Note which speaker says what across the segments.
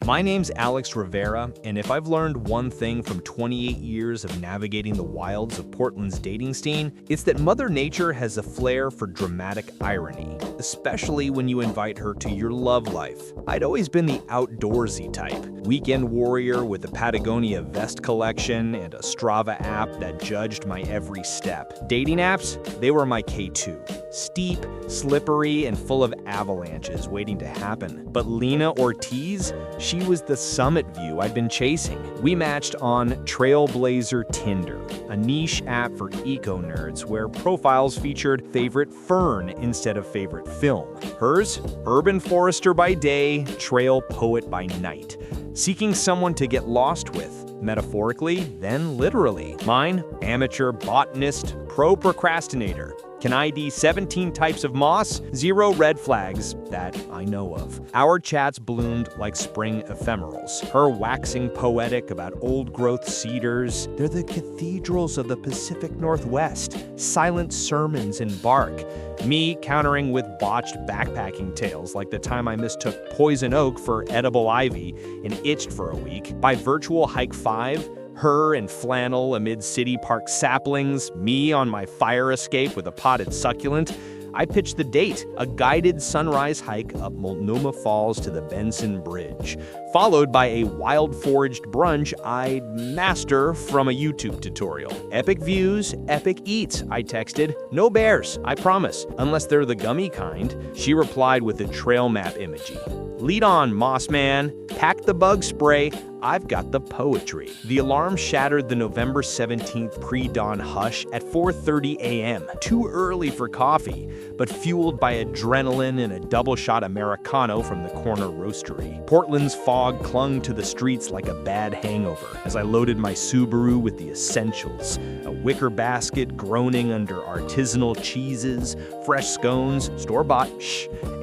Speaker 1: My name's Alex Rivera, and if I've learned one thing from 28 years of navigating the wilds of Portland's dating scene, it's that Mother Nature has a flair for dramatic irony, especially when you invite her to your love life. I'd always been the outdoorsy type, weekend warrior with a Patagonia vest collection and a Strava app that judged my every step. Dating apps, they were my K2. Steep, slippery, and full of avalanches waiting to happen. But Lena Ortiz, she was the summit view I'd been chasing. We matched on Trailblazer Tinder, a niche app for eco-nerds where profiles featured favorite fern instead of favorite film. Hers, urban forester by day, trail poet by night. Seeking someone to get lost with, metaphorically, then literally. Mine, amateur botanist, pro-procrastinator. Can ID 17 types of moss? 0 red flags that I know of. Our chats bloomed like spring ephemerals. Her waxing poetic about old-growth cedars. They're the cathedrals of the Pacific Northwest. Silent sermons in bark. Me countering with botched backpacking tales like the time I mistook poison oak for edible ivy and itched for a week. By virtual hike 5, her in flannel amid city park saplings, me on my fire escape with a potted succulent, I pitched the date, a guided sunrise hike up Multnomah Falls to the Benson Bridge, followed by a wild-foraged brunch I'd master from a YouTube tutorial. Epic views, epic eats, I texted. No bears, I promise, unless they're the gummy kind. She replied with a trail map emoji. Lead on, Moss Man. Pack the bug spray. I've got the poetry. The alarm shattered the November 17th pre-dawn hush at 4:30 a.m. Too early for coffee, but fueled by adrenaline and a double-shot Americano from the corner roastery. Portland's fog clung to the streets like a bad hangover as I loaded my Subaru with the essentials. A wicker basket groaning under artisanal cheeses, fresh scones, store-bought,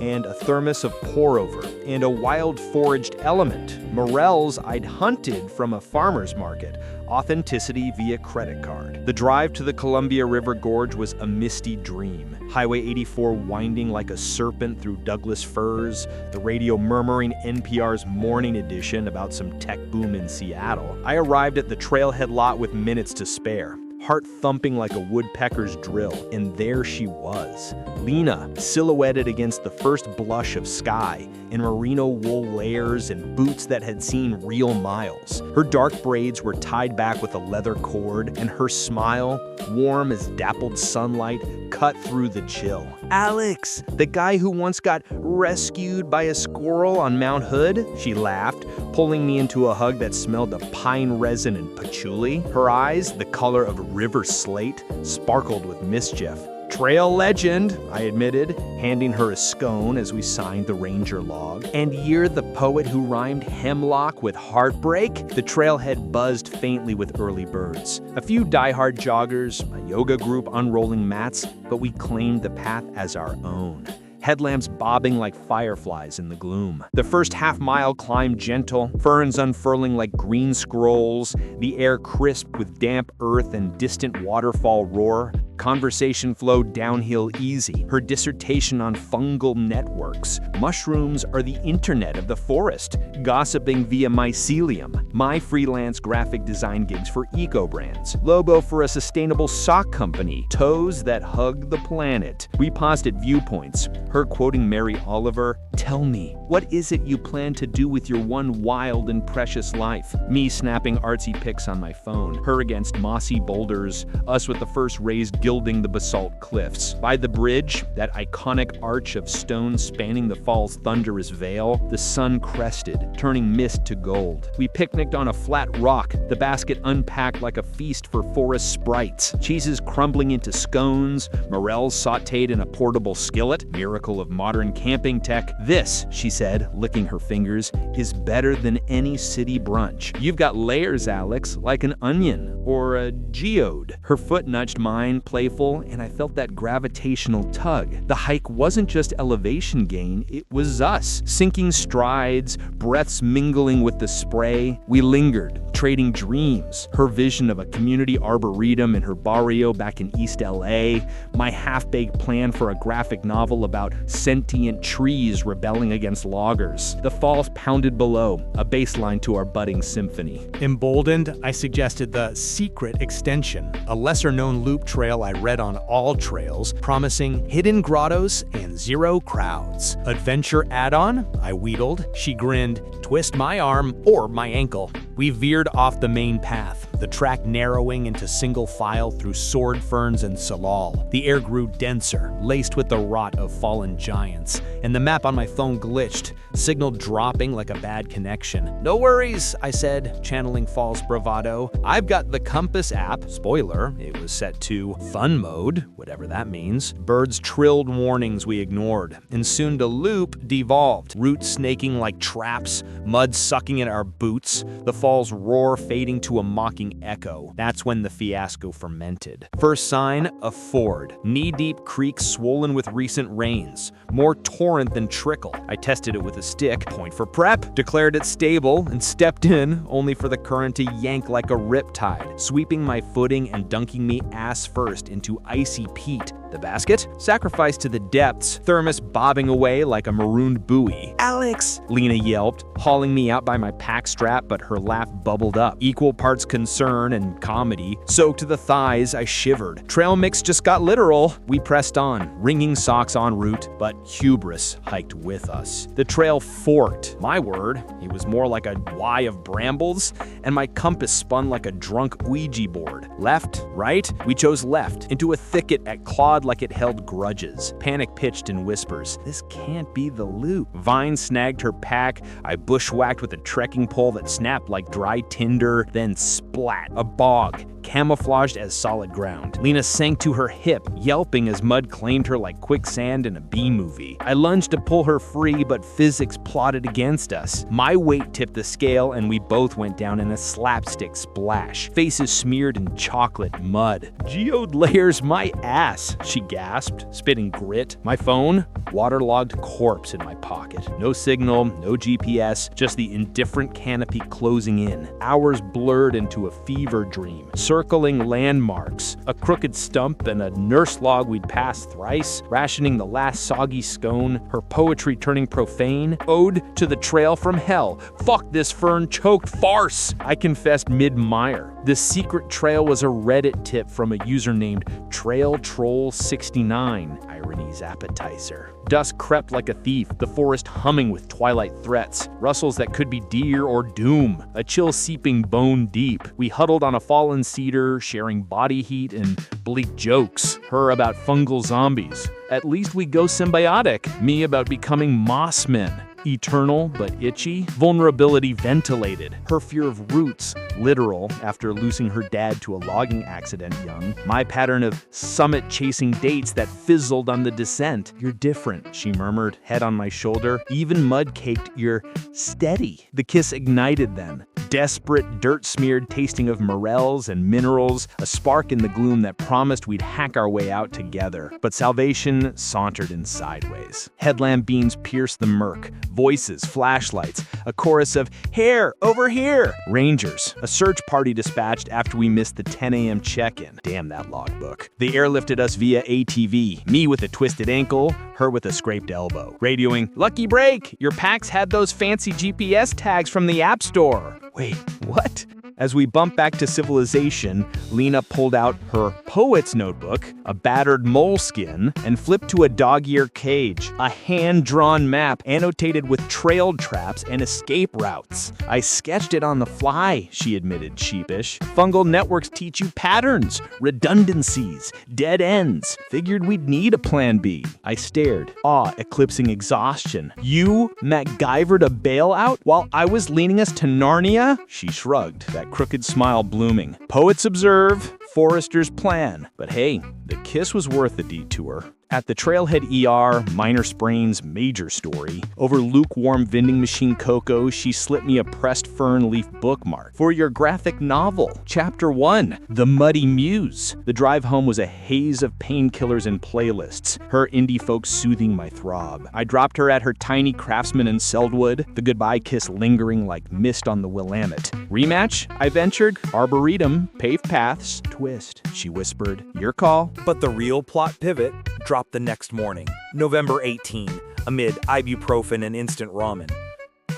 Speaker 1: and a thermos of pour-over, and a wild-foraged element, morels I'd hunted from a farmer's market, authenticity via credit card. The drive to the Columbia River Gorge was a misty dream. Highway 84 winding like a serpent through Douglas firs, the radio murmuring NPR's morning edition about some tech boom in Seattle. I arrived at the trailhead lot with minutes to spare, heart thumping like a woodpecker's drill, and there she was. Lena, silhouetted against the first blush of sky, in merino wool layers and boots that had seen real miles. Her dark braids were tied back with a leather cord, and her smile, warm as dappled sunlight, cut through the chill. Alex, the guy who once got rescued by a squirrel on Mount Hood? She laughed, pulling me into a hug that smelled of pine resin and patchouli. Her eyes, the color of river slate, sparkled with mischief. Trail legend, I admitted, handing her a scone as we signed the ranger log. And you're the poet who rhymed hemlock with heartbreak? The trailhead buzzed faintly with early birds. A few diehard joggers, a yoga group unrolling mats, but we claimed the path as our own. Headlamps bobbing like fireflies in the gloom. The first half-mile climbed gentle, ferns unfurling like green scrolls, the air crisp with damp earth and distant waterfall roar. Conversation flowed downhill easy, her dissertation on fungal networks. Mushrooms are the internet of the forest, gossiping via mycelium. My freelance graphic design gigs for eco-brands. Logo for a sustainable sock company. Toes that hug the planet. We paused at viewpoints, her quoting Mary Oliver, "Tell me, what is it you plan to do with your one wild and precious life?" Me snapping artsy pics on my phone, her against mossy boulders, us with the first raised gilding the basalt cliffs. By the bridge, that iconic arch of stone spanning the fall's thunderous veil, the sun crested, turning mist to gold. We picnicked on a flat rock, the basket unpacked like a feast for forest sprites. Cheeses crumbling into scones, morels sautéed in a portable skillet, miracle of modern camping tech. "This," she said, licking her fingers, "is better than any city brunch. You've got layers, Alex, like an onion or a geode." Her foot nudged mine, playful, and I felt that gravitational tug. The hike wasn't just elevation gain, it was us. Sinking strides, breaths mingling with the spray. We lingered, trading dreams. Her vision of a community arboretum in her barrio back in East LA, my half-baked plan for a graphic novel about sentient trees rebelling against loggers. The falls pounded below, a baseline to our budding symphony.
Speaker 2: Emboldened, I suggested the Secret Extension, a lesser-known loop trail I read on all trails, promising hidden grottos and zero crowds. Adventure add-on? I wheedled. She grinned, twist my arm or my ankle. We veered off the main path, the track narrowing into single file through sword ferns and salal. The air grew denser, laced with the rot of fallen giants, and the map on my phone glitched, signal dropping like a bad connection. No worries, I said, channeling false bravado. I've got the compass app. Spoiler, it was set to fun mode, whatever that means. Birds trilled warnings we ignored, and soon the loop devolved, roots snaking like traps, mud sucking at our boots, the falls roar fading to a mocking echo. That's when the fiasco fermented. First sign, a ford. Knee-deep creek swollen with recent rains. More torrent than trickle. I tested it with a stick, point for prep, declared it stable, and stepped in, only for the current to yank like a riptide, sweeping my footing and dunking me ass first into icy peat. The basket? Sacrificed to the depths, thermos bobbing away like a marooned buoy. "Alex!" Lena yelped, hauling me out by my pack strap, but her laugh bubbled up. Equal parts concern and comedy. Soaked to the thighs, I shivered. Trail mix just got literal. We pressed on, wringing socks en route, but hubris hiked with us. The trail forked. My word, it was more like a Y of brambles, and my compass spun like a drunk Ouija board. Left, right? We chose left, into a thicket at clawed like it held grudges. Panic pitched in whispers. This can't be the loop. Vine snagged her pack. I bushwhacked with a trekking pole that snapped like dry tinder, then splat. A bog, camouflaged as solid ground. Lena sank to her hip, yelping as mud claimed her like quicksand in a B-movie. I lunged to pull her free, but physics plotted against us. My weight tipped the scale, and we both went down in a slapstick splash, faces smeared in chocolate mud. "Geode layers my ass," she gasped, spitting grit. My phone? Waterlogged corpse in my pocket. No signal, no GPS, just the indifferent canopy closing in. Hours blurred into a fever dream. Circling landmarks, a crooked stump and a nurse log we'd passed thrice, rationing the last soggy scone, her poetry turning profane. Ode to the trail from hell. Fuck this fern-choked farce, I confessed mid-mire. The secret trail was a Reddit tip from a user named TrailTroll69, irony's appetizer. Dusk crept like a thief, the forest humming with twilight threats, rustles that could be deer or doom, a chill seeping bone deep. We huddled on a fallen cedar, sharing body heat and bleak jokes, her about fungal zombies. At least we go symbiotic, me about becoming mossmen. Eternal but itchy, vulnerability ventilated, her fear of roots, literal after losing her dad to a logging accident young, my pattern of summit-chasing dates that fizzled on the descent. "You're different," she murmured, head on my shoulder, even mud-caked, "you're steady." The kiss ignited then. Desperate, dirt-smeared tasting of morels and minerals, a spark in the gloom that promised we'd hack our way out together. But salvation sauntered in sideways. Headlamp beams pierced the murk, voices, flashlights, a chorus of "Here, over here!" Rangers, a search party dispatched after we missed the 10 a.m. check-in. Damn that logbook. They airlifted us via ATV, me with a twisted ankle, her with a scraped elbow. Radioing, "Lucky break! Your packs had those fancy GPS tags from the App Store." Wait, what? As we bumped back to civilization, Lena pulled out her poet's notebook, a battered moleskin, and flipped to a dog-ear cage, a hand-drawn map annotated with trail traps and escape routes. "I sketched it on the fly," she admitted, sheepish. "Fungal networks teach you patterns, redundancies, dead ends. Figured we'd need a plan B." I stared, awe eclipsing exhaustion. "You MacGyvered a bailout while I was leading us to Narnia?" She shrugged, that crooked smile blooming. "Poets observe, foresters plan." But hey, the kiss was worth the detour.
Speaker 1: At the Trailhead ER, minor sprains, major story. Over lukewarm vending machine cocoa, she slipped me a pressed fern leaf bookmark. For your graphic novel, Chapter 1, The Muddy Muse. The drive home was a haze of painkillers and playlists, her indie folk soothing my throb. I dropped her at her tiny craftsman in Seldwood, the goodbye kiss lingering like mist on the Willamette. Rematch? I ventured. Arboretum, paved paths, twist. She whispered, your call.
Speaker 3: But the real plot pivot dropped the next morning, November 18, amid ibuprofen and instant ramen.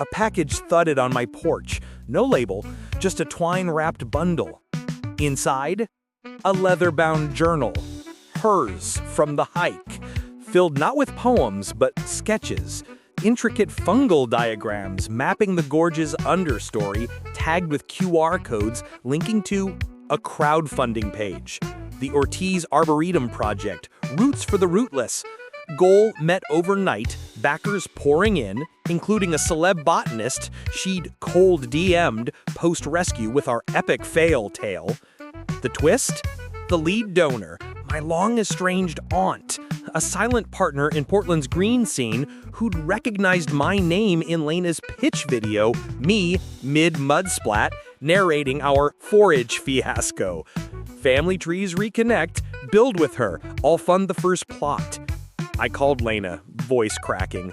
Speaker 3: A package thudded on my porch, no label, just a twine-wrapped bundle. Inside, a leather-bound journal, hers from the hike, filled not with poems but sketches, intricate fungal diagrams mapping the gorge's understory, tagged with QR codes linking to a crowdfunding page. The Ortiz Arboretum Project, Roots for the Rootless. Goal met overnight, backers pouring in, including a celeb botanist she'd cold DM'd post-rescue with our epic fail tale. The twist? The lead donor, my long-estranged aunt, a silent partner in Portland's green scene who'd recognized my name in Lena's pitch video, me, mid-mudsplat, narrating our forage fiasco. Family trees reconnect, build with her, I'll fund the first plot. I called Lena, voice cracking.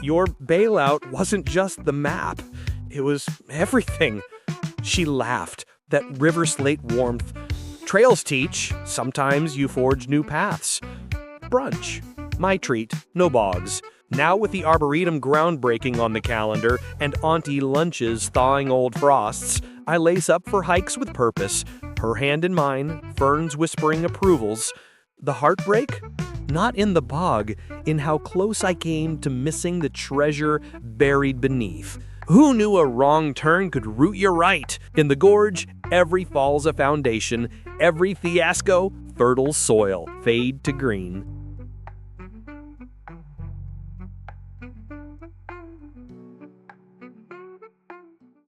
Speaker 3: Your bailout wasn't just the map, it was everything. She laughed, that river slate warmth. Trails teach, sometimes you forge new paths. Brunch, my treat, no bogs. Now with the Arboretum groundbreaking on the calendar and auntie lunches thawing old frosts, I lace up for hikes with purpose, her hand in mine, ferns whispering approvals. The heartbreak? Not in the bog, in how close I came to missing the treasure buried beneath. Who knew a wrong turn could root you right? In the gorge, every fall's a foundation, every fiasco, fertile soil, fade to green.